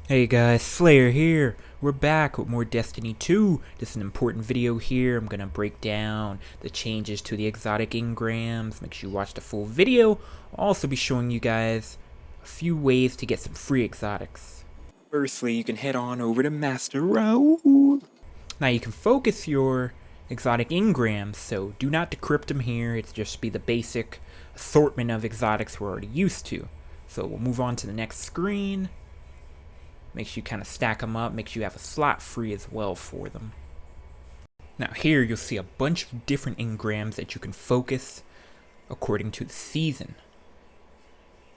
Hey guys, Slayer here. We're back with more Destiny 2. This is an important video here. I'm gonna break down the changes to the exotic engrams. Make sure you watch the full video. I'll also be showing you guys a few ways to get some free exotics. Firstly, you can head on over to Master Row. Now you can focus your exotic engrams, so do not decrypt them here. It's just be the basic assortment of exotics we're already used to. So we'll move on to the next screen. Make sure you kind of stack them up, make sure you have a slot free as well for them. Now here you'll see a bunch of different engrams that you can focus according to the season.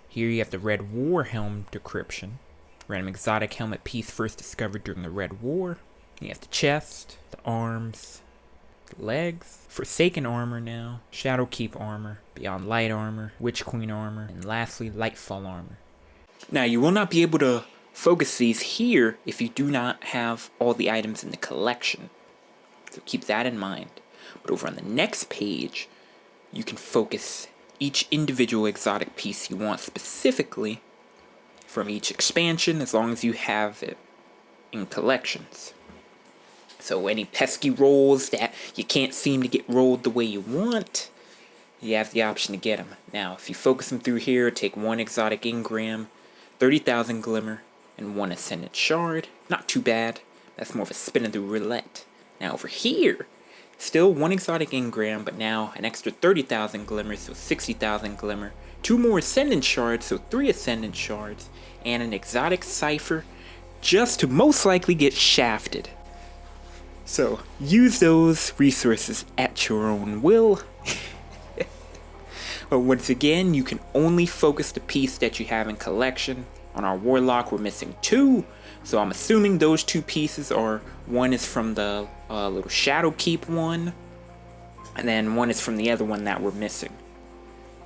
Here you have the Red War Helm decryption. Random exotic helmet piece first discovered during the Red War. You have the chest, the arms, the legs, Forsaken armor now, Shadowkeep armor, Beyond Light armor, Witch Queen armor, and lastly Lightfall armor. Now you will not be able to focus these here if you do not have all the items in the collection. So keep that in mind. But over on the next page, you can focus each individual exotic piece you want specifically from each expansion as long as you have it in collections. So any pesky rolls that you can't seem to get rolled the way you want, you have the option to get them. Now if you focus them through here, take one exotic engram, 30,000 glimmer, and one ascendant shard. Not too bad. That's more of a spin of the roulette. Now over here, still one exotic engram, but now an extra 30,000 glimmer, so 60,000 glimmer. Two more ascendant shards, so 3 ascendant shards, and an exotic cipher, just to most likely get shafted. So use those resources at your own will. But once again, you can only focus the piece that you have in collection. On our Warlock, we're missing 2, so I'm assuming those 2 pieces are, one is from the little Shadowkeep one, and then one is from the other one that we're missing.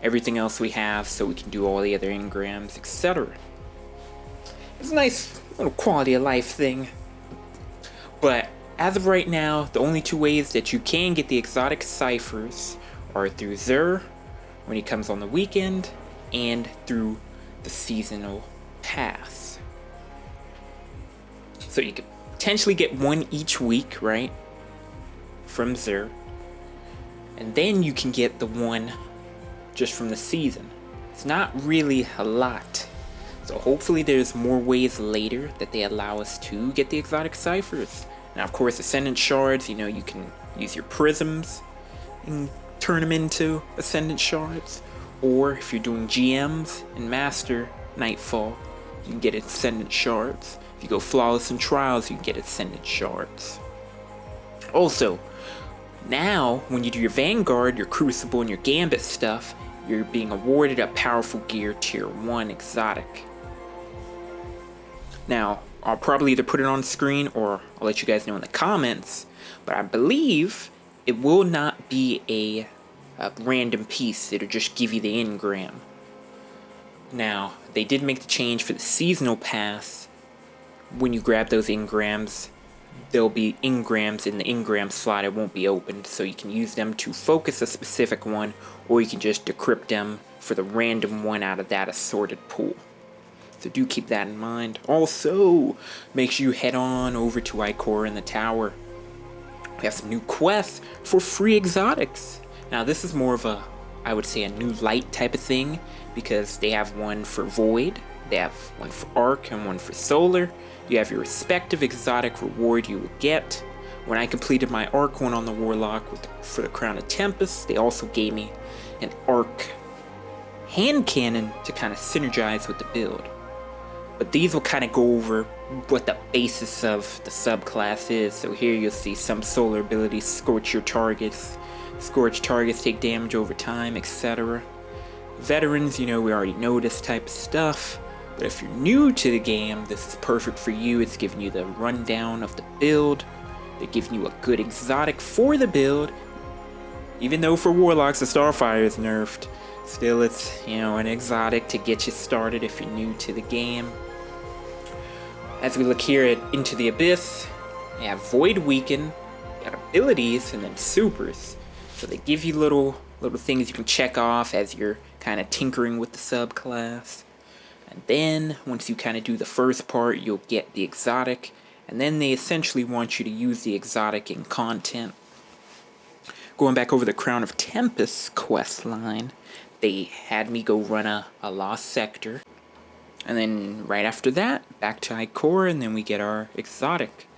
Everything else we have, so we can do all the other engrams, etc. It's a nice little quality of life thing. But as of right now, the only 2 ways that you can get the exotic ciphers are through Xur, when he comes on the weekend, and through the seasonal pass. So you could potentially get one each week, right? From Xur. And then you can get the one just from the season. It's not really a lot. So hopefully there's more ways later that they allow us to get the exotic ciphers. Now of course Ascendant Shards, you know, you can use your prisms and turn them into Ascendant Shards. Or if you're doing GMs and Master Nightfall, you can get Ascendant Shards. If you go Flawless in Trials, you can get Ascendant Shards. Also, now when you do your Vanguard, your Crucible, and your Gambit stuff, you're being awarded a powerful gear tier 1 exotic. Now, I'll probably either put it on screen or I'll let you guys know in the comments, but I believe it will not be a random piece. It'll just give you the engram. Now, they did make the change for the seasonal pass. When you grab those engrams, there'll be engrams in the engram slot. It won't be opened, so you can use them to focus a specific one, or you can just decrypt them for the random one out of that assorted pool. So do keep that in mind. Also, make sure you head on over to Ikora in the tower. We have some new quests for free exotics. Now this is more of a, I would say, a new light type of thing, because they have one for Void, they have one for Arc, and one for Solar. You have your respective exotic reward you will get. When I completed my Arc one on the Warlock for the Crown of Tempest, they also gave me an Arc hand cannon to kind of synergize with the build. But these will kind of go over what the basis of the subclass is. So here you'll see some Solar abilities, Scorch your targets, Scorch targets take damage over time, etc. Veterans, you know, we already know this type of stuff, but if you're new to the game, this is perfect for you. It's giving you the rundown of the build. They're giving you a good exotic for the build. Even though for Warlocks the Starfire is nerfed, still it's, you know, an exotic to get you started if you're new to the game. As we look here at Into the Abyss, you have Void Weaken, you got abilities, and then supers. So they give you little things you can check off as you're kind of tinkering with the subclass. And then, once you kind of do the first part, you'll get the exotic. And then they essentially want you to use the exotic in content. Going back over the Crown of Tempest quest line, they had me go run a lost sector. And then right after that, back to Ikora, and then we get our exotic.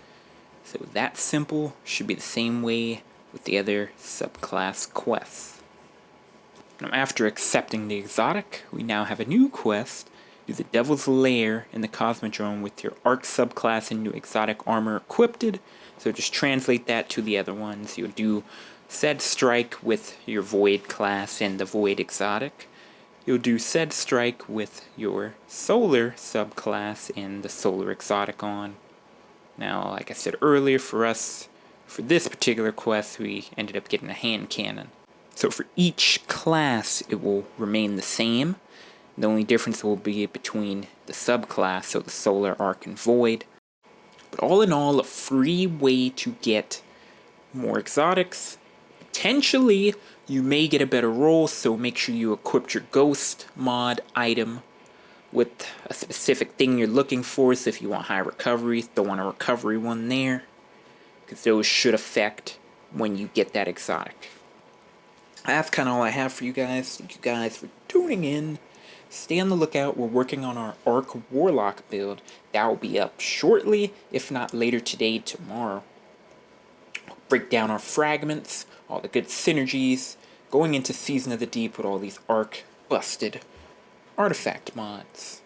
So that simple, should be the same way with the other subclass quests. Now after accepting the exotic, we now have a new quest. Do the Devil's Lair in the Cosmodrome with your Arc subclass and new exotic armor equipped. So just translate that to the other ones. You'll do said strike with your Void class and the Void exotic. You'll do said strike with your Solar subclass and the Solar exotic on. Now, like I said earlier, for us, for this particular quest, we ended up getting a hand cannon. So for each class, it will remain the same. The only difference will be between the subclass, so the Solar, Arc, and Void. But all in all, a free way to get more exotics. Potentially, you may get a better roll, so make sure you equip your Ghost mod item with a specific thing you're looking for. So if you want high recovery, throw on a recovery one there, because those should affect when you get that exotic. That's kind of all I have for you guys. Thank you guys for tuning in. Stay on the lookout. We're working on our Arc Warlock build. That will be up shortly, if not later today, tomorrow. Break down our fragments, all the good synergies, going into Season of the Deep with all these Arc busted artifact mods.